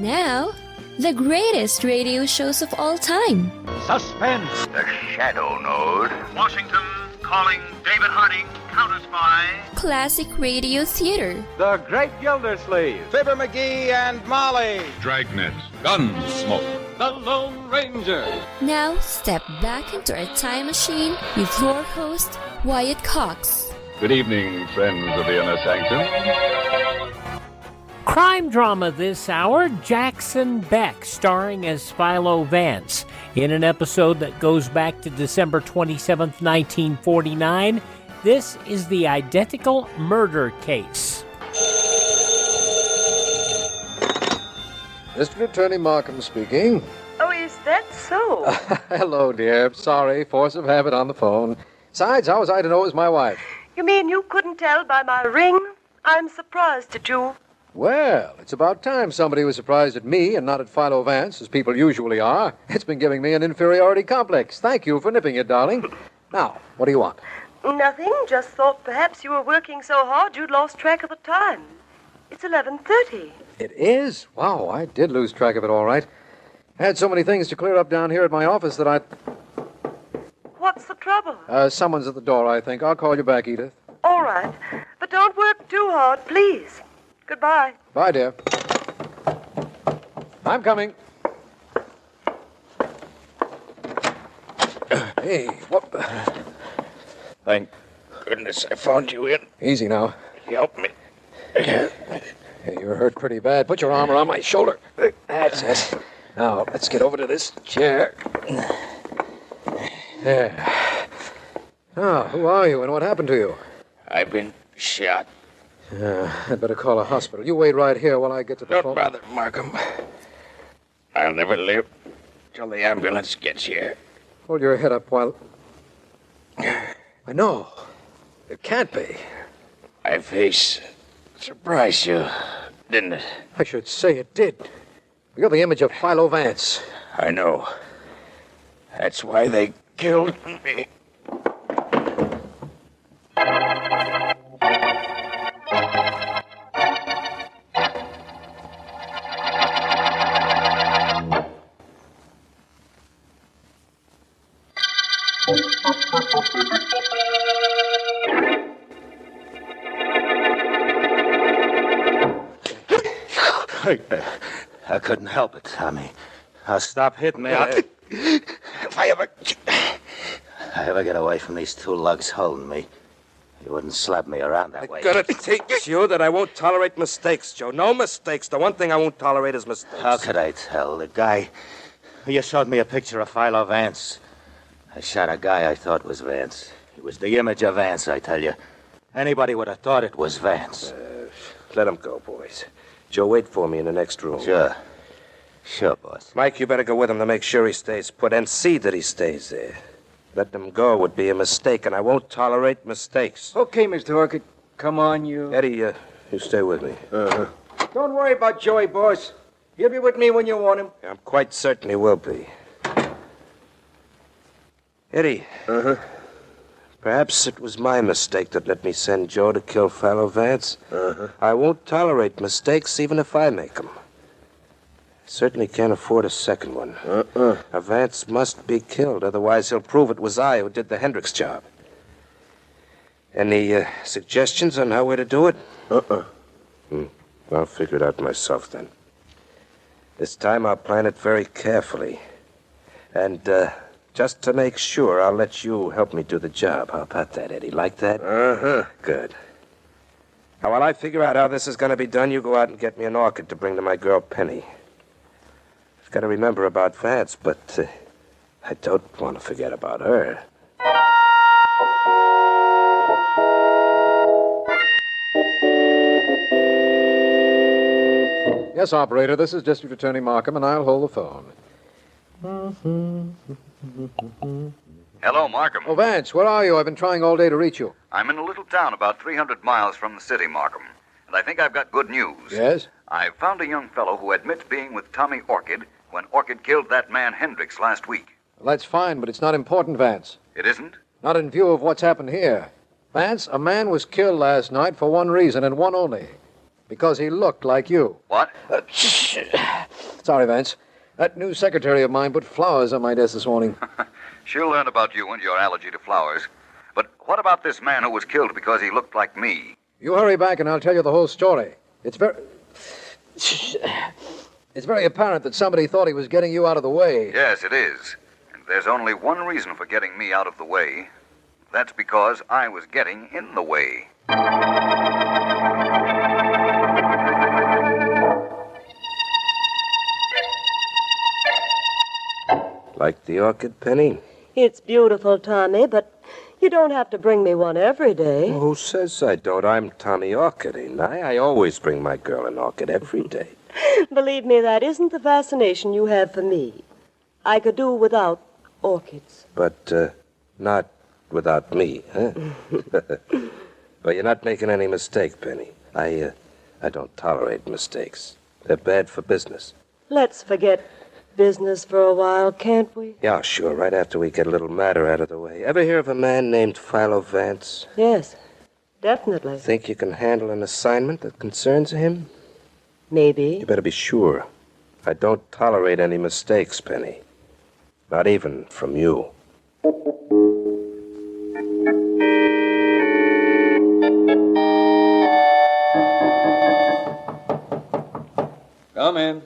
Now, the greatest radio shows of all time. Suspense. The Shadow Node. Washington calling David Harding, counter-spy. Classic radio theater. The Great Gildersleeve. Fibber McGee and Molly. Dragnet. Gunsmoke. The Lone Ranger. Now, step back into our time machine with your host, Wyatt Cox. Good evening, friends of the Inner Sanctum. Crime drama this hour, Jackson Beck, starring as Philo Vance. In an episode that goes back to December 27th, 1949, this is the identical murder case. District Attorney Markham speaking. Oh, is that so? Hello, dear. Sorry, force of habit on the phone. Besides, how was I to know it was my wife? You mean you couldn't tell by my ring? I'm surprised at you. Well, it's about time somebody was surprised at me and not at Philo Vance, as people usually are. It's been giving me an inferiority complex. Thank you for nipping it, darling. Now, what do you want? Nothing. Just thought perhaps you were working so hard you'd lost track of the time. It's 11:30. It is? Wow, I did lose track of it all right. I had so many things to clear up down here at my office that I... What's the trouble? Someone's at the door, I think. I'll call you back, Edith. All right. But don't work too hard, please. Goodbye. Bye, dear. I'm coming. Hey, what? Thank goodness I found you in. Easy now. Help me. Hey, you're hurt pretty bad. Put your arm around my shoulder. That's it. Now, let's get over to this chair. There. Now, who are you and what happened to you? I've been shot. I'd better call a hospital. You wait right here while I get to the Don't phone. bother, Markham. I'll never live till the ambulance gets here. Hold your head up while... I know. It can't be. My face surprised you, didn't it? I should say it did. You're the image of Philo Vance. I know. That's why they killed me. I couldn't help it, Tommy. Now stop hitting me. If I ever get away from these two lugs holding me, you wouldn't slap me around that way. Gonna teach you that I won't tolerate mistakes, Joe. No mistakes. The one thing I won't tolerate is mistakes. How could I tell? The guy... You showed me a picture of Philo Vance. I shot a guy I thought was Vance. It was the image of Vance, I tell you. Anybody would have thought it was Vance. Let him go, boys. Joe, wait for me in the next room. Sure. Sure, boss. Mike, you better go with him to make sure he stays put and see that he stays there. Letting him go would be a mistake, and I won't tolerate mistakes. Okay, Mr. Orchid. Come on, you. Eddie, you stay with me. Don't worry about Joey, boss. He'll be with me when you want him. I'm quite certain he will be. Eddie. Perhaps it was my mistake that let me send Joe to kill Philo Vance. I won't tolerate mistakes even if I make them. I certainly can't afford a second one. A Vance must be killed, otherwise he'll prove it was I who did the Hendricks job. Any suggestions on how we're to do it? I'll figure it out myself then. This time I'll plan it very carefully. And, just to make sure, I'll let you help me do the job. How about that, Eddie? Like that? Good. Now, while I figure out how this is going to be done, you go out and get me an orchid to bring to my girl, Penny. I've got to remember about Vance, but I don't want to forget about her. Yes, operator, this is District Attorney Markham, and I'll hold the phone. Hello, Markham. Oh, Vance, where are you? I've been trying all day to reach you. I'm in a little town about 300 miles from the city, Markham. And I think I've got good news. Yes? I've found a young fellow who admits being with Tommy Orchid when Orchid killed that man Hendricks last week. Well, that's fine, but it's not important, Vance. It isn't? Not in view of what's happened here. Vance, a man was killed last night for one reason and one only. Because he looked like you. What? Sorry, Vance. That new secretary of mine put flowers on my desk this morning. She'll learn about you and your allergy to flowers. But what about this man who was killed because he looked like me? You hurry back and I'll tell you the whole story. It's very apparent that somebody thought he was getting you out of the way. Yes, it is. And there's only one reason for getting me out of the way. That's because I was getting in the way. Like the orchid, Penny? It's beautiful, Tommy, but you don't have to bring me one every day. Well, who says I don't? I'm Tommy Orchid, ain't I? I always bring my girl an orchid every day. Believe me, that isn't the fascination you have for me. I could do without orchids. But not without me, huh? But you're not making any mistake, Penny. I don't tolerate mistakes. They're bad for business. Let's forget business for a while, can't we? Yeah, sure, right after we get a little matter out of the way. Ever hear of a man named Philo Vance? Yes, definitely. Think you can handle an assignment that concerns him? Maybe. You better be sure. I don't tolerate any mistakes, Penny. Not even from you. Come in.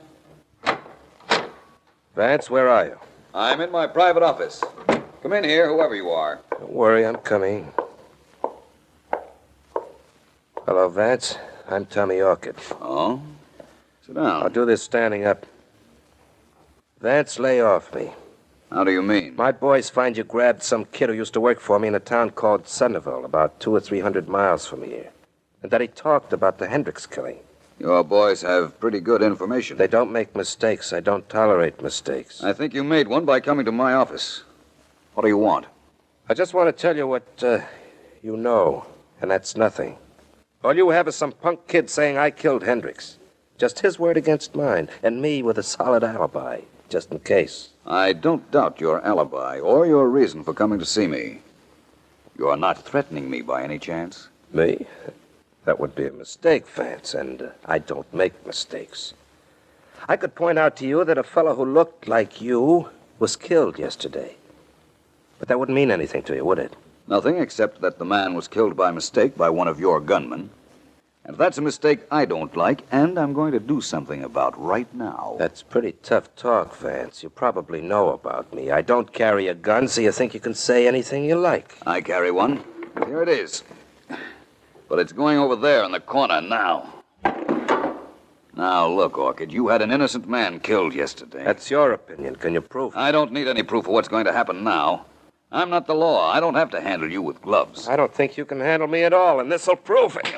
Vance, where are you? I'm in my private office. Come in here, whoever you are. Don't worry, I'm coming. Hello, Vance. I'm Tommy Orchid. Oh? Sit down. I'll do this standing up. Vance, lay off me. How do you mean? My boys find you grabbed some kid who used to work for me in a town called Centerville, about 200 or 300 miles from here. And that he talked about the Hendricks killing. Your boys have pretty good information. They don't make mistakes. I don't tolerate mistakes. I think you made one by coming to my office. What do you want? I just want to tell you what you know, and that's nothing. All you have is some punk kid saying I killed Hendricks. Just his word against mine, and me with a solid alibi, just in case. I don't doubt your alibi or your reason for coming to see me. You are not threatening me by any chance? Me? That would be a mistake, Vance, and I don't make mistakes. I could point out to you that a fellow who looked like you was killed yesterday. But that wouldn't mean anything to you, would it? Nothing, except that the man was killed by mistake by one of your gunmen. And that's a mistake I don't like, and I'm going to do something about right now. That's pretty tough talk, Vance. You probably know about me. I don't carry a gun, so you think you can say anything you like. I carry one. Here it is. But it's going over there in the corner now. Now, look, Orchid, you had an innocent man killed yesterday. That's your opinion. Can you prove it? I don't need any proof of what's going to happen now. I'm not the law. I don't have to handle you with gloves. I don't think you can handle me at all, and this'll prove it.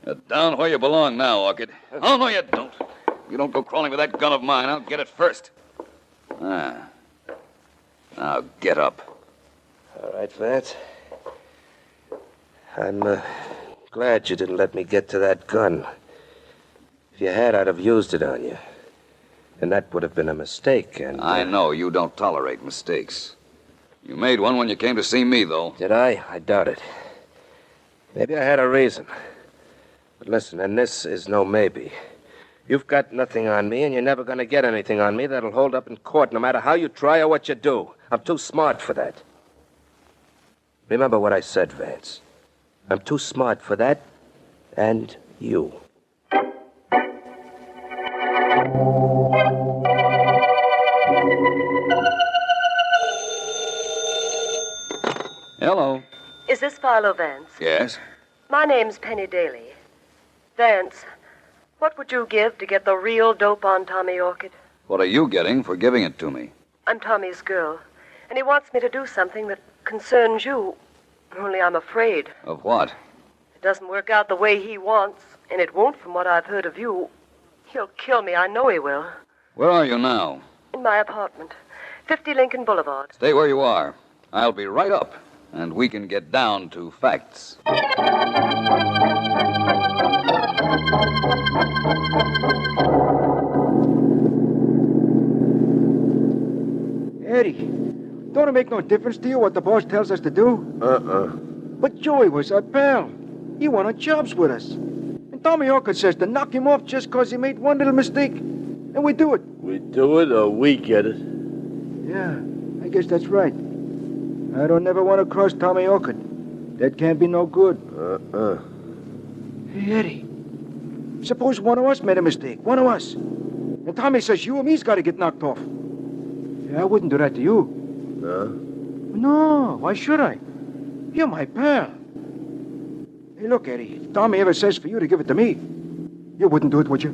You're down where you belong now, Orchid. Oh, no, you don't. You don't go crawling with that gun of mine. I'll get it first. Now, get up. All right, Vance. I'm glad you didn't let me get to that gun. If you had, I'd have used it on you. And that would have been a mistake, and... I know you don't tolerate mistakes. You made one when you came to see me, though. Did I? I doubt it. Maybe I had a reason. But listen, and this is no maybe. You've got nothing on me, and you're never going to get anything on me that'll hold up in court, no matter how you try or what you do. I'm too smart for that. Remember what I said, Vance. I'm too smart for that, and you. Hello. Is this Philo Vance? Yes? My name's Penny Daly. Vance, what would you give to get the real dope on Tommy Orchid? What are you getting for giving it to me? I'm Tommy's girl, and he wants me to do something that concerns you. Only I'm afraid. Of what? If it doesn't work out the way he wants, and it won't from what I've heard of you, he'll kill me. I know he will. Where are you now? In my apartment, 50 Lincoln Boulevard. Stay where you are. I'll be right up, and we can get down to facts. Eddie, don't it make no difference to you what the boss tells us to do? But Joey was our pal. He wanted jobs with us. And Tommy Orchid says to knock him off just 'cause he made one little mistake. And we do it. We do it or we get it? Yeah, I guess that's right. I don't never want to cross Tommy Orchid. That can't be no good. Hey, Eddie. Suppose one of us made a mistake. One of us. And Tommy says you and me's got to get knocked off. Yeah, I wouldn't do that to you. No? No, why should I? You're my pal. Hey, look, Eddie. If Tommy ever says for you to give it to me, you wouldn't do it, would you?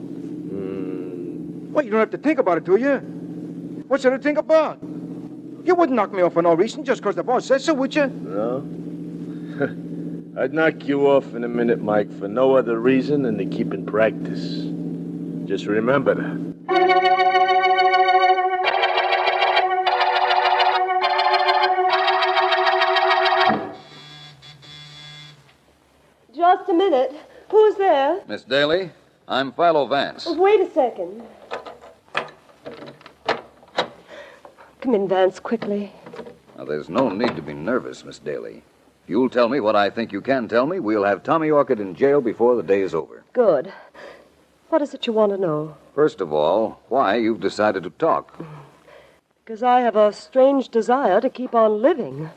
Well, you don't have to think about it, do you? What's there to think about? You wouldn't knock me off for no reason just 'cause the boss says so, would you? No? I'd knock you off in a minute, Mike, for no other reason than to keep in practice. Just remember that. Just a minute. Who's there? Miss Daly, I'm Philo Vance. Oh, wait a second. Come in, Vance, quickly. Now, there's no need to be nervous, Miss Daly. If you'll tell me what I think you can tell me, we'll have Tommy Orchid in jail before the day is over. Good. What is it you want to know? First of all, why you've decided to talk. Because I have a strange desire to keep on living.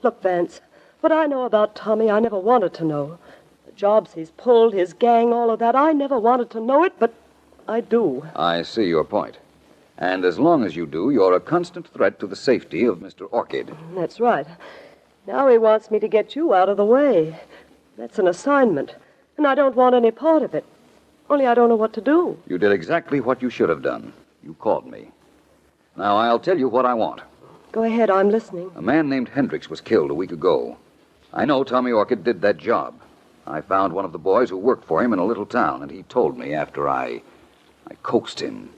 Look, Vance, what I know about Tommy, I never wanted to know. The jobs he's pulled, his gang, all of that, I never wanted to know it, but I do. I see your point. And as long as you do, you're a constant threat to the safety of Mr. Orchid. That's right. Now he wants me to get you out of the way. That's an assignment, and I don't want any part of it. Only I don't know what to do. You did exactly what you should have done. You called me. Now, I'll tell you what I want. Go ahead, I'm listening. A man named Hendricks was killed a week ago. I know Tommy Orchid did that job. I found one of the boys who worked for him in a little town, and he told me after I coaxed him.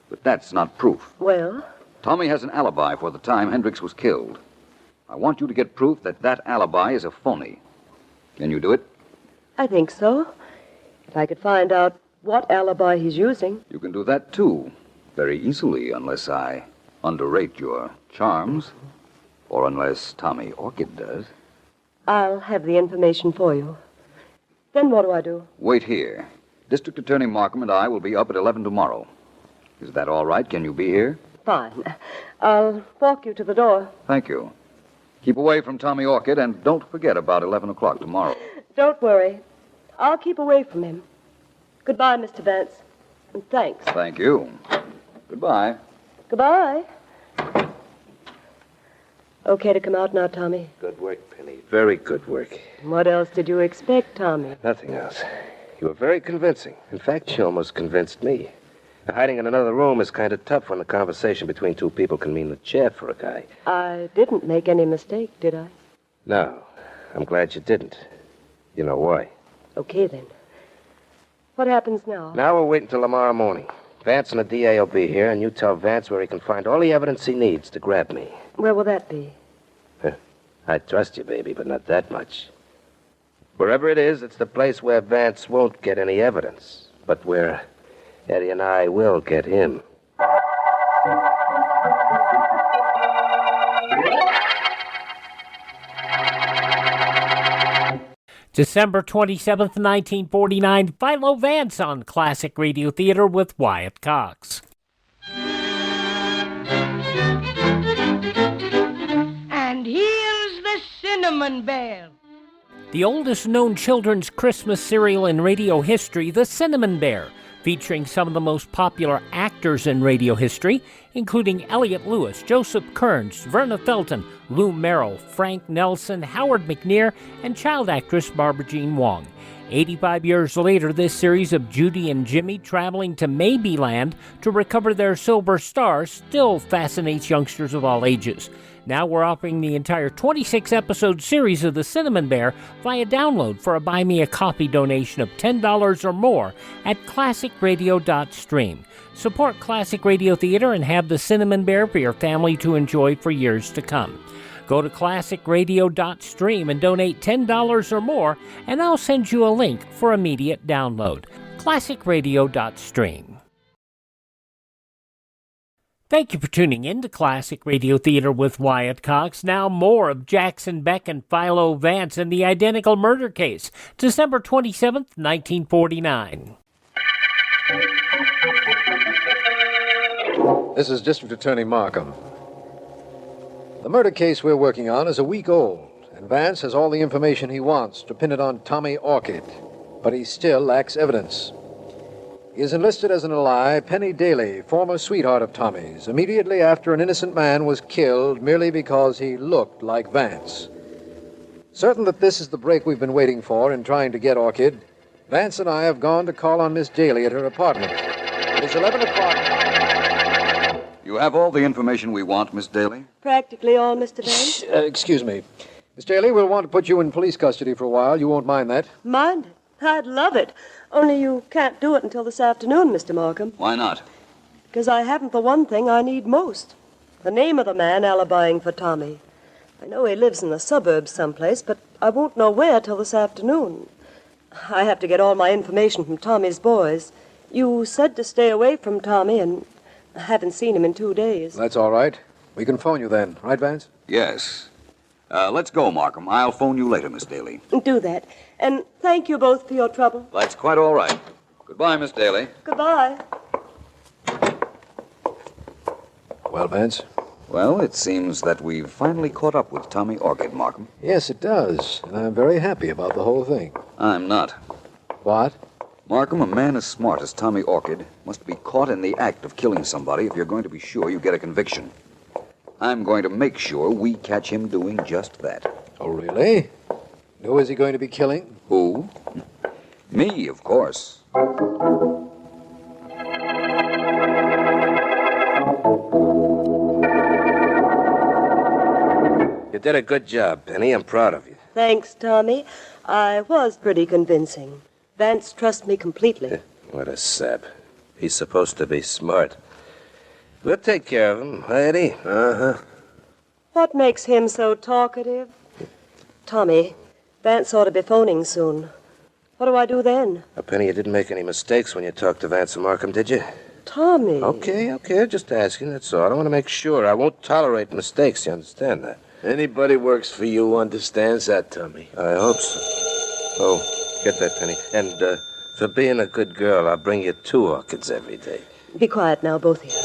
But that's not proof. Well? Tommy has an alibi for the time Hendricks was killed. I want you to get proof that that alibi is a phony. Can you do it? I think so. If I could find out what alibi he's using. You can do that, too. Very easily, unless I underrate your charms. Or unless Tommy Orchid does. I'll have the information for you. Then what do I do? Wait here. District Attorney Markham and I will be up at 11 tomorrow. Is that all right? Can you be here? Fine. I'll walk you to the door. Thank you. Keep away from Tommy Orchid, and don't forget about 11 o'clock tomorrow. Don't worry. I'll keep away from him. Goodbye, Mr. Vance. And thanks. Thank you. Goodbye. Goodbye. Okay to come out now, Tommy? Good work, Penny. Very good work. What else did you expect, Tommy? Nothing else. You were very convincing. In fact, you almost convinced me. Hiding in another room is kind of tough when the conversation between two people can mean the chair for a guy. I didn't make any mistake, did I? No. I'm glad you didn't. You know why. Okay, then. What happens now? Now we'll wait until tomorrow morning. Vance and the DA will be here, and you tell Vance where he can find all the evidence he needs to grab me. Where will that be? I trust you, baby, but not that much. Wherever it is, it's the place where Vance won't get any evidence, but where Eddie and I will get him. December 27th, 1949, Philo Vance on Classic Radio Theater with Wyatt Cox. And here's the Cinnamon Bear. The oldest known children's Christmas cereal in radio history, the Cinnamon Bear, featuring some of the most popular actors in radio history, including Elliot Lewis, Joseph Kearns, Verna Felton, Lou Merrill, Frank Nelson, Howard McNear, and child actress Barbara Jean Wong. 85 years later, this series of Judy and Jimmy traveling to Maybeland to recover their silver stars still fascinates youngsters of all ages. Now we're offering the entire 26-episode series of The Cinnamon Bear via download for a Buy Me a Coffee donation of $10 or more at classicradio.stream. Support Classic Radio Theater and have The Cinnamon Bear for your family to enjoy for years to come. Go to classicradio.stream and donate $10 or more, and I'll send you a link for immediate download. classicradio.stream. Thank you for tuning in to Classic Radio Theater with Wyatt Cox. Now more of Jackson Beck and Philo Vance in the identical murder case, December 27th, 1949. This is District Attorney Markham. The murder case we're working on is a week old, and Vance has all the information he wants to pin it on Tommy Orchid, but he still lacks evidence. He is enlisted as an ally Penny Daly, former sweetheart of Tommy's, immediately after an innocent man was killed merely because he looked like Vance. Certain that this is the break we've been waiting for in trying to get Orchid, Vance and I have gone to call on Miss Daly at her apartment. It is 11 o'clock. You have all the information we want, Miss Daly? Practically all, Mr. Vance. Excuse me. Miss Daly, we'll want to put you in police custody for a while. You won't mind that? Mind it? I'd love it. Only you can't do it until this afternoon, Mr. Markham. Why not? Because I haven't the one thing I need most. The name of the man alibying for Tommy. I know he lives in the suburbs someplace, but I won't know where till this afternoon. I have to get all my information from Tommy's boys. You said to stay away from Tommy, and I haven't seen him in 2 days. That's all right. We can phone you then. Right, Vance? Yes. Let's go, Markham. I'll phone you later, Miss Daly. Do that. And thank you both for your trouble. That's quite all right. Goodbye, Miss Daly. Goodbye. Well, Vance? Well, it seems that we've finally caught up with Tommy Orchid, Markham. Yes, it does. And I'm very happy about the whole thing. I'm not. What? Markham, a man as smart as Tommy Orchid must be caught in the act of killing somebody if you're going to be sure you get a conviction. I'm going to make sure we catch him doing just that. Oh, really? Who is he going to be killing? Who? Me, of course. You did a good job, Penny. I'm proud of you. Thanks, Tommy. I was pretty convincing. Vance trusts me completely. What a sap. He's supposed to be smart. We'll take care of him, Eddie. Uh-huh. What makes him so talkative? Tommy, Vance ought to be phoning soon. What do I do then? Now, Penny, you didn't make any mistakes when you talked to Vance and Markham, did you? Tommy. Okay. Just asking, that's all. I want to make sure. I won't tolerate mistakes, you understand that? Anybody works for you understands that, Tommy. I hope so. Oh, get that, Penny. And, for being a good girl, I'll bring you 2 orchids every day. Be quiet now, both of you.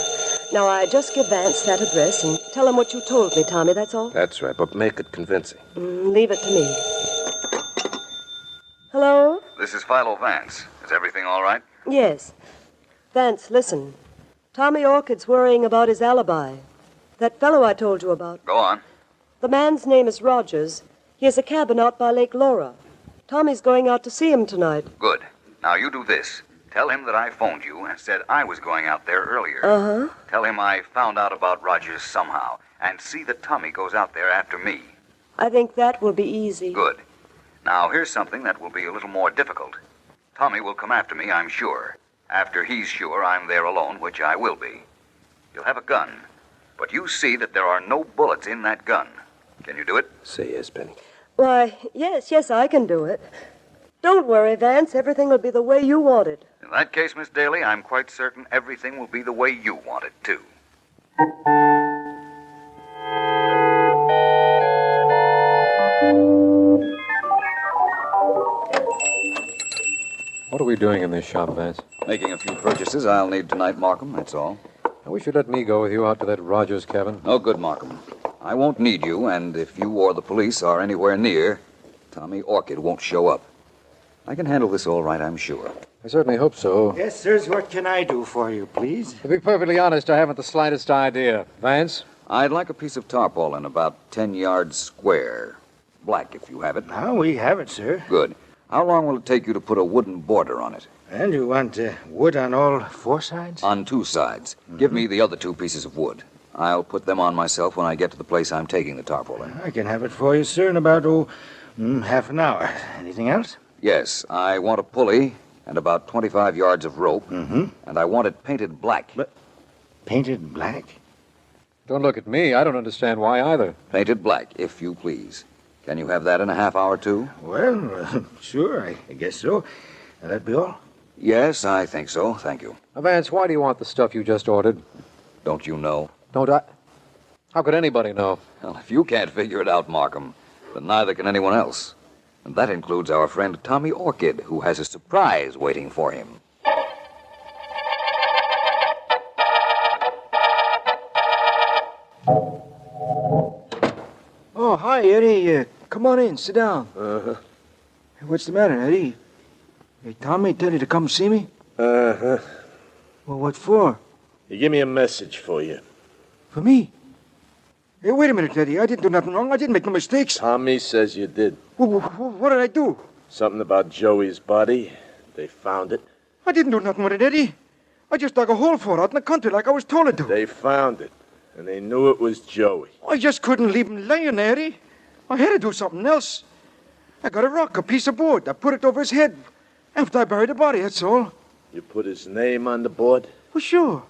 Now, I just give Vance that address and tell him what you told me, Tommy, that's all? That's right, but make it convincing. Leave it to me. Hello? This is Philo Vance. Is everything all right? Yes. Vance, listen. Tommy Orchid's worrying about his alibi. That fellow I told you about. Go on. The man's name is Rogers. He has a cabin out by Lake Laura. Tommy's going out to see him tonight. Good. Now you do this. Tell him that I phoned you and said I was going out there earlier. Uh-huh. Tell him I found out about Rogers somehow, and see that Tommy goes out there after me. I think that will be easy. Good. Now, here's something that will be a little more difficult. Tommy will come after me, I'm sure. After he's sure I'm there alone, which I will be. He'll have a gun, but you see that there are no bullets in that gun. Can you do it? Say yes, Penny. Why, yes, I can do it. Don't worry, Vance. Everything will be the way you want it. In that case, Miss Daly, I'm quite certain everything will be the way you want it, too. What are we doing in this shop, Vance? Making a few purchases I'll need tonight, Markham, that's all. I wish you'd let me go with you out to that Rogers cabin. No good, Markham. I won't need you, and if you or the police are anywhere near, Tommy Orchid won't show up. I can handle this all right, I'm sure. I certainly hope so. Yes, sirs. What can I do for you, please? To be perfectly honest, I haven't the slightest idea. Vance? I'd like a piece of tarpaulin about 10 yards square. Black, if you have it. Oh, we have it, sir. Good. How long will it take you to put a wooden border on it? And you want wood on all 4 sides? On 2 sides. Give me the other 2 pieces of wood. I'll put them on myself when I get to the place I'm taking the tarpaulin. I can have it for you, sir, in about, half an hour. Anything else? Yes, I want a pulley and about 25 yards of rope. Mm-hmm. And I want it painted black. But painted black? Don't look at me. I don't understand why either. Painted black, if you please. Can you have that in a half hour, too? Well, sure, I guess so. That'd be all? Yes, I think so. Thank you. Now, Vance, why do you want the stuff you just ordered? Don't you know? Don't I? How could anybody know? Well, if you can't figure it out, Markham, then neither can anyone else. And that includes our friend Tommy Orchid, who has a surprise waiting for him. Oh, hi, Eddie. Come on in. Sit down. Uh-huh. Hey, what's the matter, Eddie? Hey, Tommy tell you to come see me? Uh-huh. Well, what for? He gave me a message for you. For me? Hey, wait a minute, Eddie. I didn't do nothing wrong. I didn't make no mistakes. Tommy says you did. What did I do? Something about Joey's body. They found it. I didn't do nothing with it, Eddie. I just dug a hole for it out in the country like I was told to do. They found it, and they knew it was Joey. I just couldn't leave him laying there, Eddie. I had to do something else. I got a rock, a piece of board. I put it over his head after I buried the body, that's all. You put his name on the board? Well, sure.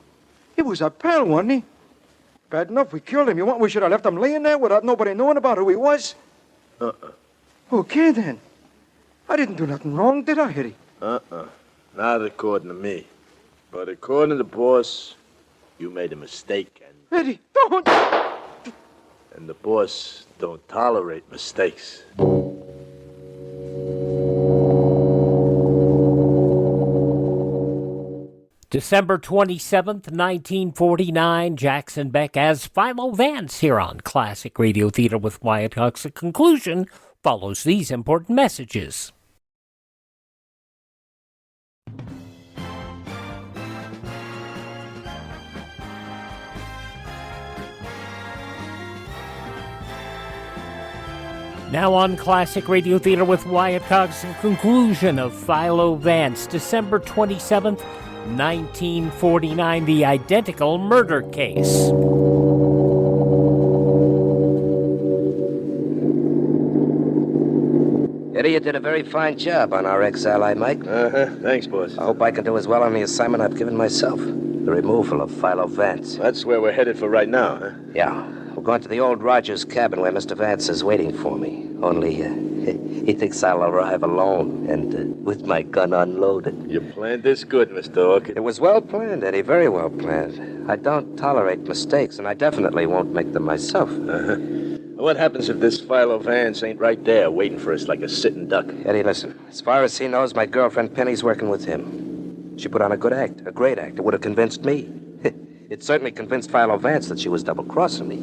He was a pal, wasn't he? Bad enough we killed him. You want we should have left him laying there without nobody knowing about who he was? Okay, then. I didn't do nothing wrong, did I, Eddie? Not according to me. But according to the boss, you made a mistake, and... Eddie, don't! And the boss don't tolerate mistakes. December 27th, 1949, Jackson Beck as Philo Vance here on Classic Radio Theater with Wyatt Cox. The conclusion follows these important messages. Now on Classic Radio Theater with Wyatt Cox, the conclusion of Philo Vance, December 27th, 1949, the identical murder case. Eddie, you did a very fine job on our ex-ally, Mike. Thanks, boss. I hope I can do as well on the assignment I've given myself. The removal of Philo Vance. That's where we're headed for right now, huh? Yeah. We're going to the old Rogers cabin where Mr. Vance is waiting for me. Only, he thinks I'll arrive alone and with my gun unloaded. You planned this good, Mr. Orchid. It was well planned, Eddie. Very well planned. I don't tolerate mistakes, and I definitely won't make them myself. What happens if this Philo Vance ain't right there waiting for us like a sitting duck? Eddie, listen. As far as he knows, my girlfriend Penny's working with him. She put on a good act, a great act. It would have convinced me. It certainly convinced Philo Vance that she was double-crossing me.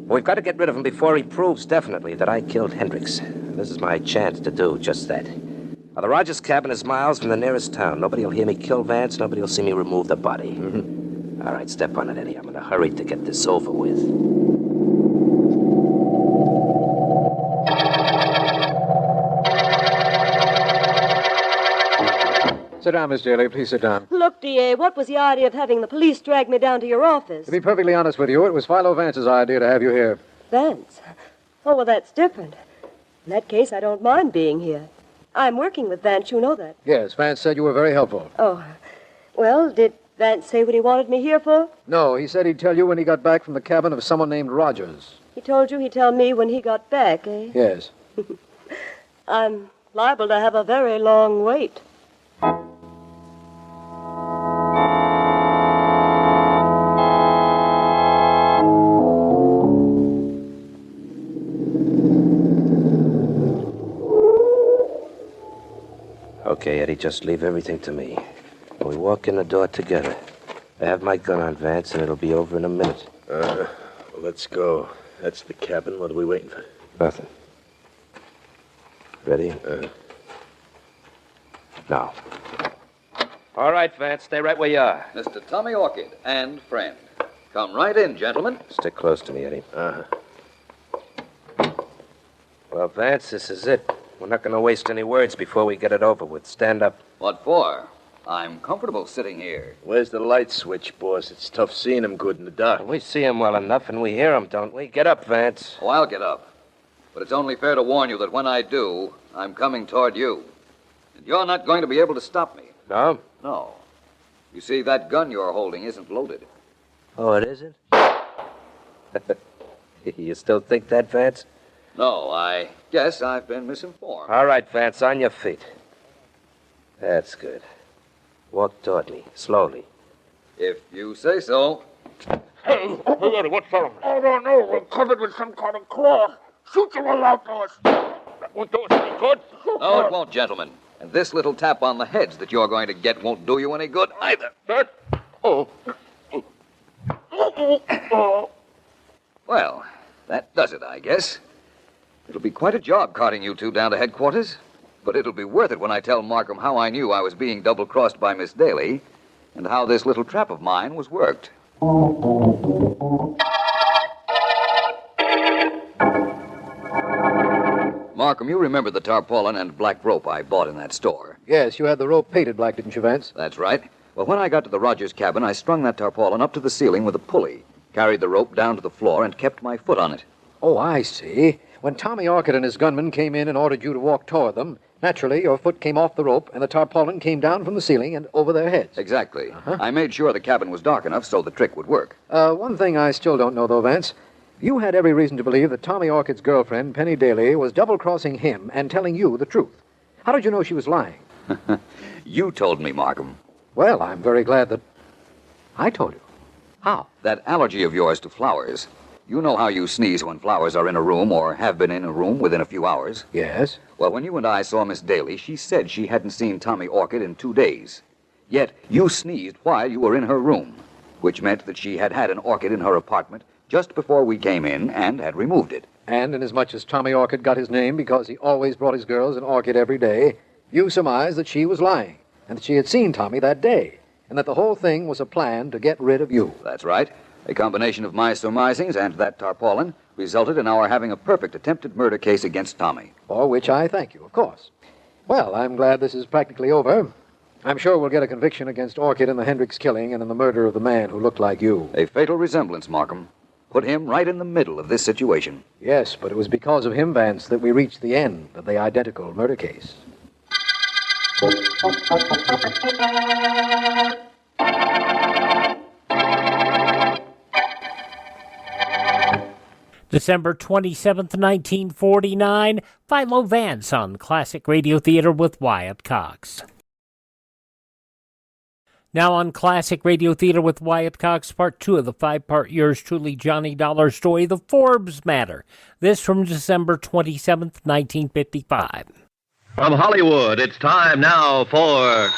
We've got to get rid of him before he proves definitely that I killed Hendricks. This is my chance to do just that. Now, the Rogers cabin is miles from the nearest town. Nobody will hear me kill Vance. Nobody will see me remove the body. All right, step on it, Eddie. I'm in a hurry to get this over with. Sit down, Miss Daly. Please sit down. Look, D.A., what was the idea of having the police drag me down to your office? To be perfectly honest with you, it was Philo Vance's idea to have you here. Vance? Oh, well, that's different. In that case, I don't mind being here. I'm working with Vance, you know that. Yes, Vance said you were very helpful. Oh, well, did Vance say what he wanted me here for? No, he said he'd tell you when he got back from the cabin of someone named Rogers. He told you he'd tell me when he got back, eh? Yes. I'm liable to have a very long wait. Okay, Eddie, just leave everything to me. We walk in the door together. I have my gun on Vance, and it'll be over in a minute. Well, let's go. That's the cabin. What are we waiting for? Nothing. Ready? Now. All right, Vance, stay right where you are. Mr. Tommy Orchid and friend. Come right in, gentlemen. Stick close to me, Eddie. Well, Vance, this is it. We're not going to waste any words before we get it over with. Stand up. What for? I'm comfortable sitting here. Where's the light switch, boss? It's tough seeing him good in the dark. We see him well enough, and we hear him, don't we? Get up, Vance. Oh, I'll get up. But it's only fair to warn you that when I do, I'm coming toward you. And you're not going to be able to stop me. No? No. You see, that gun you're holding isn't loaded. Oh, it isn't? You still think that, Vance? No, I guess I've been misinformed. All right, Vance, on your feet. That's good. Walk toward me, slowly. If you say so. Hey, Eddie, what's wrong? I don't know. We're covered with some kind of cloth. Shoot your way out, boys. That won't do us any good. No, it won't, gentlemen. And this little tap on the heads that you're going to get won't do you any good either. Well, that does it, I guess. It'll be quite a job carting you two down to headquarters, but it'll be worth it when I tell Markham how I knew I was being double-crossed by Miss Daly and how this little trap of mine was worked. Markham, you remember the tarpaulin and black rope I bought in that store? Yes, you had the rope painted black, didn't you, Vance? That's right. Well, when I got to the Rogers cabin, I strung that tarpaulin up to the ceiling with a pulley, carried the rope down to the floor, and kept my foot on it. Oh, I see. When Tommy Orchid and his gunmen came in and ordered you to walk toward them, naturally, your foot came off the rope and the tarpaulin came down from the ceiling and over their heads. Exactly. I made sure the cabin was dark enough so the trick would work. One thing I still don't know, though, Vance. You had every reason to believe that Tommy Orchid's girlfriend, Penny Daly, was double-crossing him and telling you the truth. How did you know she was lying? You told me, Markham. Well, I'm very glad that I told you. How? That allergy of yours to flowers. You know how you sneeze when flowers are in a room or have been in a room within a few hours? Yes. Well, when you and I saw Miss Daly, she said she hadn't seen Tommy Orchid in 2 days. Yet you sneezed while you were in her room, which meant that she had had an orchid in her apartment just before we came in and had removed it. And inasmuch as Tommy Orchid got his name because he always brought his girls an orchid every day, you surmised that she was lying, and that she had seen Tommy that day, and that the whole thing was a plan to get rid of you. That's right. A combination of my surmisings and that tarpaulin resulted in our having a perfect attempted murder case against Tommy. For which I thank you, of course. Well, I'm glad this is practically over. I'm sure we'll get a conviction against Orchid in the Hendricks killing and in the murder of the man who looked like you. A fatal resemblance, Markham. Put him right in the middle of this situation. Yes, but it was because of him, Vance, that we reached the end of the identical murder case. December 27th, 1949, Philo Vance on Classic Radio Theater with Wyatt Cox. Now on Classic Radio Theater with Wyatt Cox, Part 2 of the 5-part yours truly Johnny Dollar story, The Forbes Matter. This from December 27th, 1955. From Hollywood, it's time now for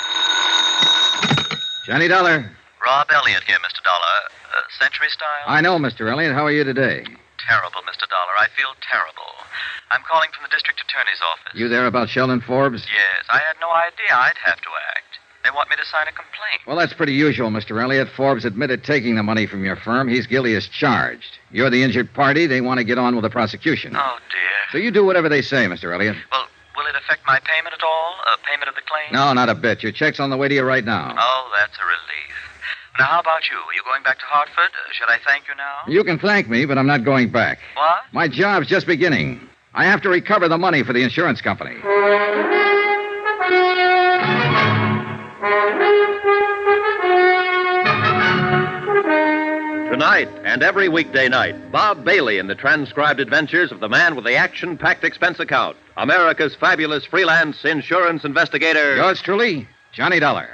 Johnny Dollar. Rob Elliott here, Mr. Dollar. Century Style? I know, Mr. Elliott. How are you today? Terrible, Mr. Dollar. I feel terrible. I'm calling from the district attorney's office. You there about Sheldon Forbes? Yes, I had no idea I'd have to act. They want me to sign a complaint. Well, that's pretty usual, Mr. Elliott. Forbes admitted taking the money from your firm. He's guilty as charged. You're the injured party. They want to get on with the prosecution. Oh, dear. So you do whatever they say, Mr. Elliott. Well, will it affect my payment at all? Payment of the claim? No, not a bit. Your check's on the way to you right now. Oh, that's a relief. Now, how about you? Are you going back to Hartford? Should I thank you now? You can thank me, but I'm not going back. What? My job's just beginning. I have to recover the money for the insurance company. Tonight and every weekday night, Bob Bailey in the transcribed adventures of the man with the action-packed expense account, America's fabulous freelance insurance investigator. Yours truly, Johnny Dollar.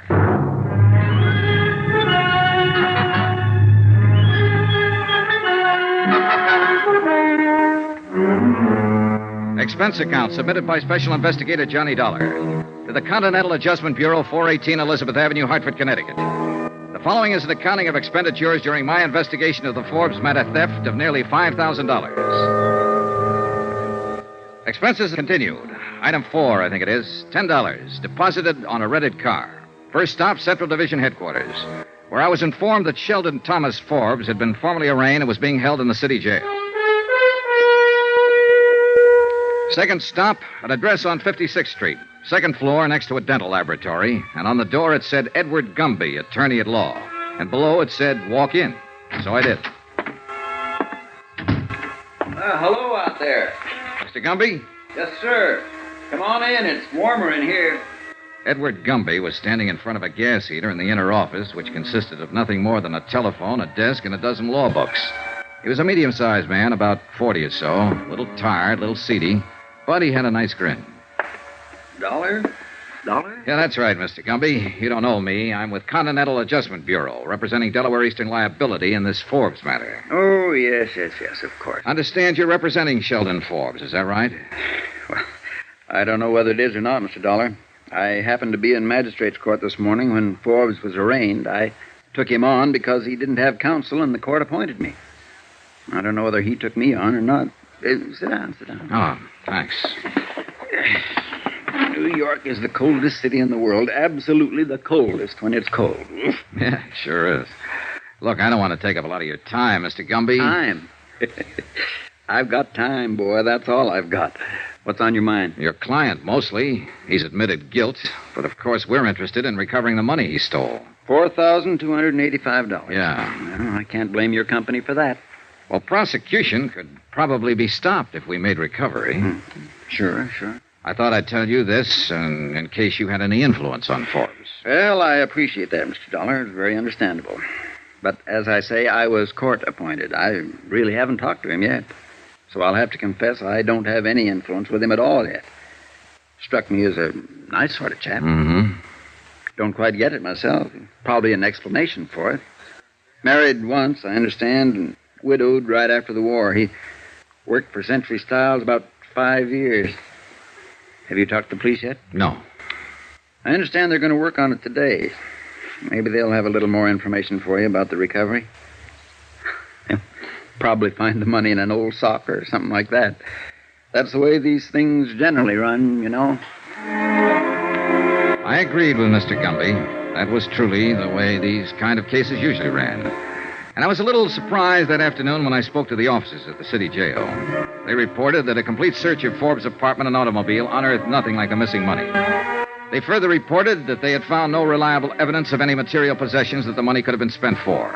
Expense account submitted by Special Investigator Johnny Dollar to the Continental Adjustment Bureau, 418 Elizabeth Avenue, Hartford, Connecticut. The following is an accounting of expenditures during my investigation of the Forbes Matter theft of nearly $5,000. Expenses continued. Item 4, I think it is, $10, deposited on a rented car. First stop, Central Division Headquarters, where I was informed that Sheldon Thomas Forbes had been formally arraigned and was being held in the city jail. Second stop, an address on 56th Street. Second floor next to a dental laboratory. And on the door it said Edward Gumby, attorney at law. And below it said, walk in. So I did. Hello out there. Mr. Gumby? Yes, sir. Come on in. It's warmer in here. Edward Gumby was standing in front of a gas heater in the inner office, which consisted of nothing more than a telephone, a desk, and a dozen law books. He was a medium-sized man, about 40 or so, a little tired, a little seedy, but he had a nice grin. Dollar? Dollar? Yeah, that's right, Mr. Gumby. You don't know me. I'm with Continental Adjustment Bureau, representing Delaware Eastern Liability in this Forbes matter. Oh, yes, of course. Understand you're representing Sheldon Forbes, is that right? Well, I don't know whether it is or not, Mr. Dollar. I happened to be in magistrate's court this morning when Forbes was arraigned. I took him on because he didn't have counsel and the court appointed me. I don't know whether he took me on or not. Sit down. Oh, thanks. New York is the coldest city in the world. Absolutely the coldest when it's cold. Yeah, it sure is. Look, I don't want to take up a lot of your time, Mr. Gumby. Time? I've got time, boy. That's all I've got. What's on your mind? Your client, mostly. He's admitted guilt, but of course we're interested in recovering the money he stole. $4,285. Yeah. Well, I can't blame your company for that. Well, prosecution could probably be stopped if we made recovery. Sure. I thought I'd tell you this in case you had any influence on Forbes. Well, I appreciate that, Mr. Dollar. It's very understandable. But as I say, I was court appointed. I really haven't talked to him yet. So I'll have to confess I don't have any influence with him at all yet. Struck me as a nice sort of chap. Mm-hmm. Don't quite get it myself. Probably an explanation for it. Married once, I understand, and widowed right after the war. He worked for Century Styles about 5 years. Have you talked to the police yet? No. I understand they're going to work on it today. Maybe they'll have a little more information for you about the recovery. They'll probably find the money in an old sock or something like that. That's the way these things generally run, you know. I agreed with Mr. Gumby. That was truly the way these kind of cases usually ran. And I was a little surprised that afternoon when I spoke to the officers at the city jail. They reported that a complete search of Forbes' apartment and automobile unearthed nothing like the missing money. They further reported that they had found no reliable evidence of any material possessions that the money could have been spent for.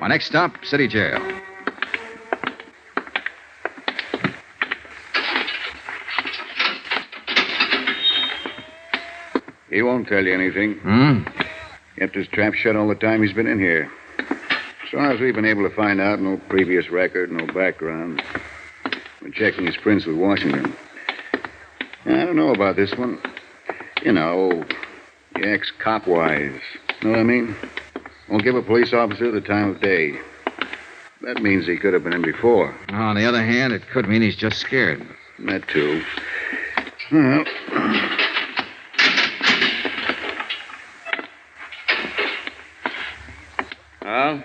My next stop, city jail. He won't tell you anything. Kept his trap shut all the time he's been in here. As far as we've been able to find out, no previous record, no background. We're checking his prints with Washington. I don't know about this one. You know, ex-cop-wise. Know what I mean? Won't give a police officer the time of day. That means he could have been in before. On the other hand, it could mean he's just scared. That, too. Well... Well?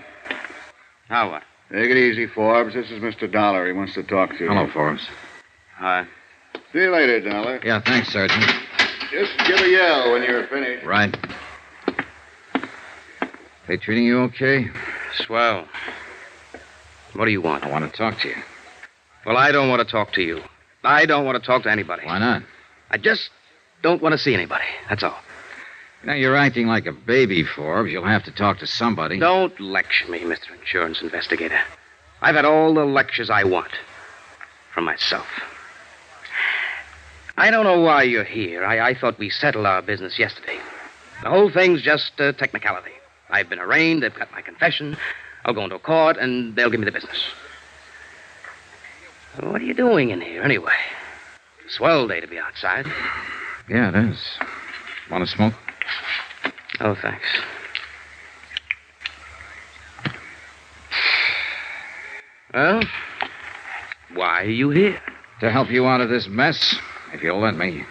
Now what? Take it easy, Forbes. This is Mr. Dollar. He wants to talk to you. Hello, Forbes. Hi. See you later, Dollar. Yeah, thanks, Sergeant. Just give a yell when you're finished. Right. They treating you okay? Swell. What do you want? I want to talk to you. Well, I don't want to talk to you. I don't want to talk to anybody. Why not? I just don't want to see anybody. That's all. Now, you're acting like a baby, Forbes. You'll have to talk to somebody. Don't lecture me, Mr. Insurance Investigator. I've had all the lectures I want. From myself. I don't know why you're here. I thought we settled our business yesterday. The whole thing's just a technicality. I've been arraigned, they've got my confession. I'll go into court, and they'll give me the business. What are you doing in here, anyway? Swell day to be outside. Yeah, it is. Want to smoke? Oh, thanks. Well, why are you here? To help you out of this mess, if you'll let me.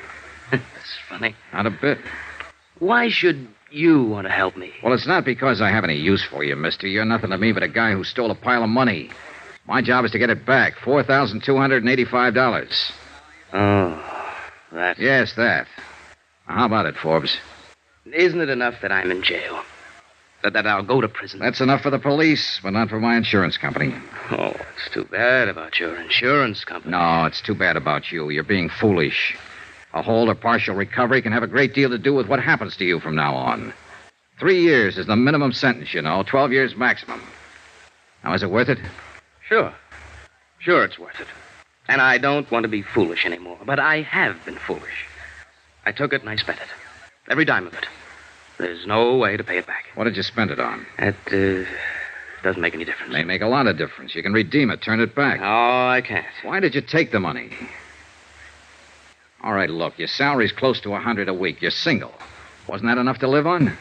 That's funny. Not a bit. Why should you want to help me? Well, it's not because I have any use for you, mister. You're nothing to me but a guy who stole a pile of money. My job is to get it back. $4,285. Oh, that. Yes, that. Now, how about it, Forbes? Isn't it enough that I'm in jail? That I'll go to prison? That's enough for the police, but not for my insurance company. Oh, it's too bad about your insurance company. No, it's too bad about you. You're being foolish. A whole or partial recovery can have a great deal to do with what happens to you from now on. 3 years is the minimum sentence, you know. 12 years maximum. Now, is it worth it? Sure. Sure it's worth it. And I don't want to be foolish anymore. But I have been foolish. I took it and I spent it. Every dime of it. There's no way to pay it back. What did you spend it on? It doesn't make any difference. May make a lot of difference. You can redeem it, turn it back. No, I can't. Why did you take the money? All right, look, your salary's close to $100 a week. You're single. Wasn't that enough to live on?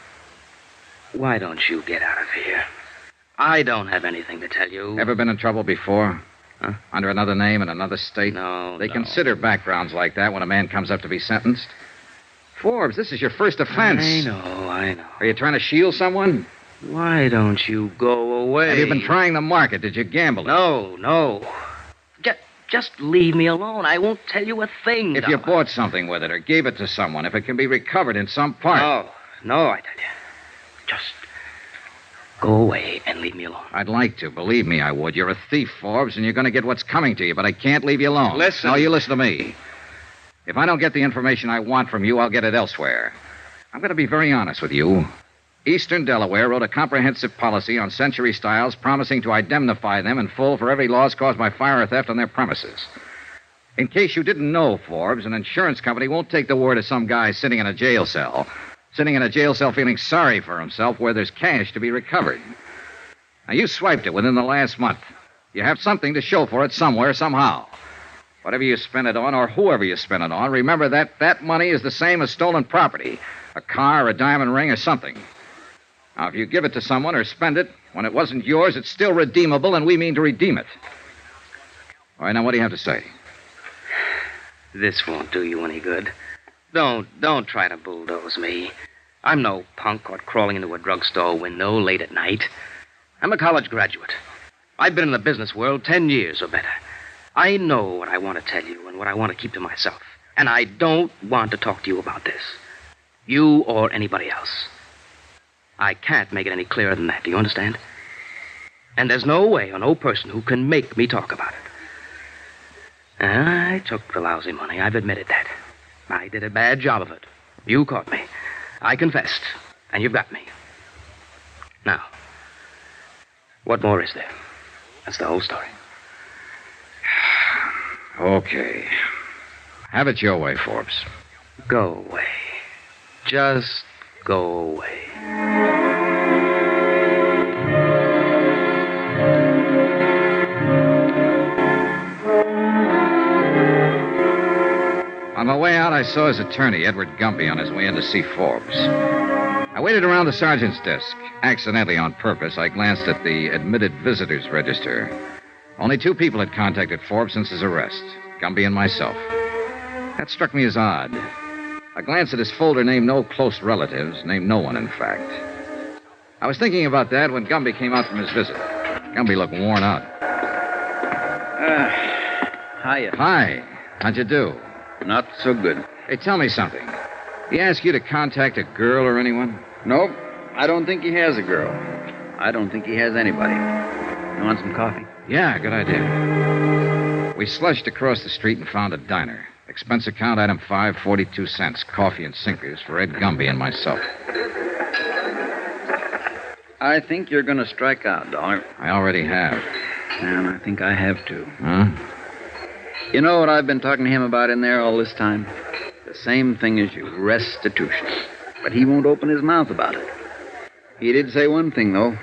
Why don't you get out of here? I don't have anything to tell you. Ever been in trouble before? Huh? Under another name in another state? No, They consider backgrounds like that when a man comes up to be sentenced. Forbes, this is your first offense. I know. Are you trying to shield someone? Why don't you go away? Have you been trying the market? Did you gamble? No. Just leave me alone. I won't tell you a thing. If you bought something with it or gave it to someone, if it can be recovered in some part. No, I tell you. Just go away and leave me alone. I'd like to. Believe me, I would. You're a thief, Forbes, and you're going to get what's coming to you, but I can't leave you alone. Listen. No, you listen to me. If I don't get the information I want from you, I'll get it elsewhere. I'm going to be very honest with you. Eastern Delaware wrote a comprehensive policy on Century Styles promising to indemnify them in full for every loss caused by fire or theft on their premises. In case you didn't know, Forbes, an insurance company won't take the word of some guy sitting in a jail cell feeling sorry for himself where there's cash to be recovered. Now, you swiped it within the last month. You have something to show for it somewhere, somehow. Whatever you spend it on, or whoever you spend it on, remember that money is the same as stolen property. A car, a diamond ring, or something. Now, if you give it to someone or spend it, when it wasn't yours, it's still redeemable, and we mean to redeem it. All right, now, what do you have to say? This won't do you any good. Don't try to bulldoze me. I'm no punk caught crawling into a drugstore window late at night. I'm a college graduate. I've been in the business world 10 years or better. I know what I want to tell you and what I want to keep to myself. And I don't want to talk to you about this. You or anybody else. I can't make it any clearer than that. Do you understand? And there's no way or no person who can make me talk about it. I took the lousy money. I've admitted that. I did a bad job of it. You caught me. I confessed. And you've got me. Now, what more is there? That's the whole story. Okay. Have it your way, Forbes. Go away. Just go away. On my way out, I saw his attorney, Edward Gumby, on his way in to see Forbes. I waited around the sergeant's desk. Accidentally, on purpose, I glanced at the admitted visitors register. Only 2 people had contacted Forbes since his arrest, Gumby and myself. That struck me as odd. A glance at his folder named no close relatives, named no one, in fact. I was thinking about that when Gumby came out from his visit. Gumby looked worn out. Hiya. Hi. How'd you do? Not so good. Hey, tell me something. He asked you to contact a girl or anyone? Nope. I don't think he has a girl. I don't think he has anybody. You want some coffee? Yeah, good idea. We slushed across the street and found a diner. Expense account item 5, 42 cents. Coffee and sinkers for Ed Gumby and myself. I think you're going to strike out, Dollar. I already have. And I think I have, too. Huh? You know what I've been talking to him about in there all this time? The same thing as you, restitution. But he won't open his mouth about it. He did say one thing, though.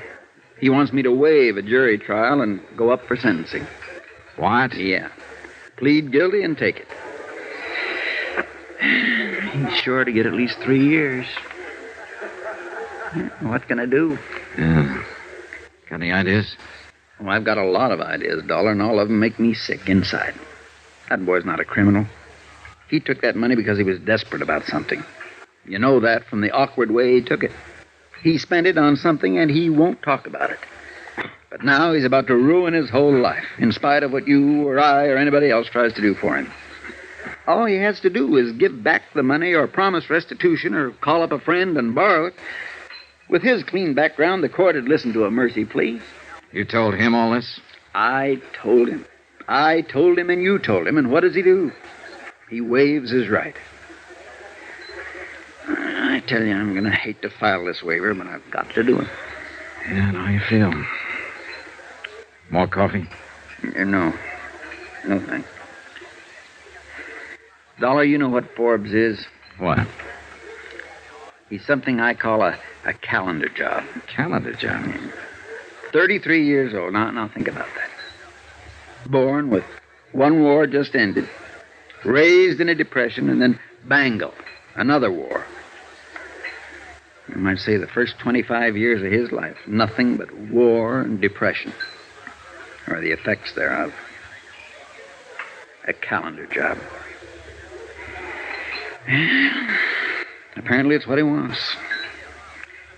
He wants me to waive a jury trial and go up for sentencing. What? Yeah. Plead guilty and take it. He's sure to get at least 3 years. What can I do? Yeah. Got any ideas? Well, I've got a lot of ideas, Dollar, and all of them make me sick inside. That boy's not a criminal. He took that money because he was desperate about something. You know that from the awkward way he took it. He spent it on something, and he won't talk about it. But now he's about to ruin his whole life, in spite of what you or I or anybody else tries to do for him. All he has to do is give back the money or promise restitution or call up a friend and borrow it. With his clean background, the court would listen to a mercy plea. You told him all this? I told him. I told him and you told him, and what does he do? He waives his right. I tell you, I'm going to hate to file this waiver, but I've got to do it. Yeah, I know how you feel. More coffee? No. No, thanks. Dollar, you know what Forbes is? What? He's something I call a calendar job. Calendar job? 33 years old. Now think about that. Born with one war just ended. Raised in a depression, and then bangle, another war. You might say the first 25 years of his life, nothing but war and depression, or the effects thereof. A calendar job. Apparently it's what he wants.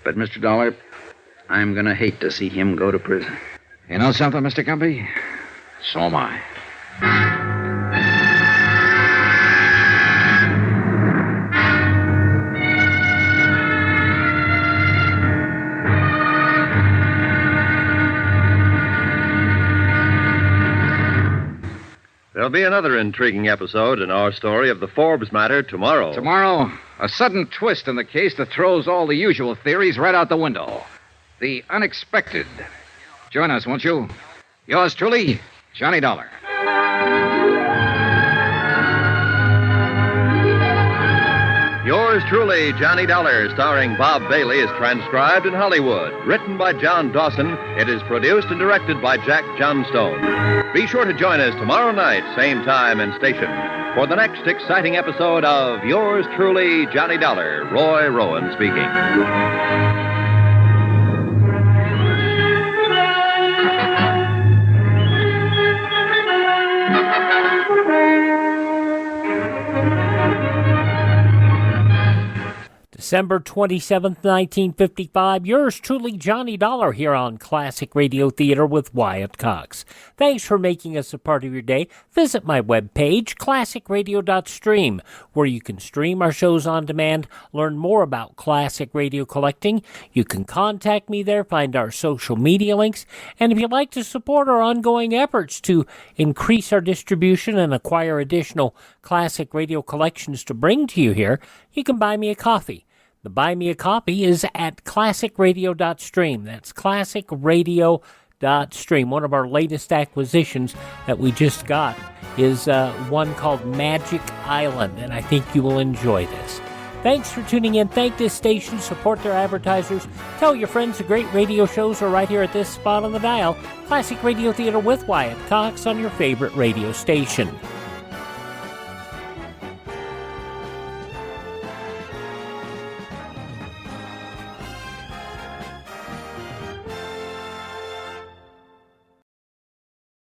But, Mr. Dollar, I'm going to hate to see him go to prison. You know something, Mr. Gumby? So am I. There'll be another intriguing episode in our story of the Forbes Matter tomorrow. Tomorrow, a sudden twist in the case that throws all the usual theories right out the window. The unexpected. Join us, won't you? Yours truly, Johnny Dollar. Yours truly, Johnny Dollar, starring Bob Bailey, is transcribed in Hollywood. Written by John Dawson, it is produced and directed by Jack Johnstone. Be sure to join us tomorrow night, same time and station, for the next exciting episode of Yours truly, Johnny Dollar. Roy Rowan speaking. December 27th, 1955. Yours truly, Johnny Dollar, here on Classic Radio Theater with Wyatt Cox. Thanks for making us a part of your day. Visit my webpage, classicradio.stream, where you can stream our shows on demand, learn more about classic radio collecting. You can contact me there, find our social media links, and if you'd like to support our ongoing efforts to increase our distribution and acquire additional classic radio collections to bring to you here, you can buy me a coffee. The Buy Me a Copy is at classicradio.stream. That's classicradio.stream. One of our latest acquisitions that we just got is one called Magic Island, and I think you will enjoy this. Thanks for tuning in. Thank this station. Support their advertisers. Tell your friends the great radio shows are right here at this spot on the dial. Classic Radio Theater with Wyatt Cox on your favorite radio station.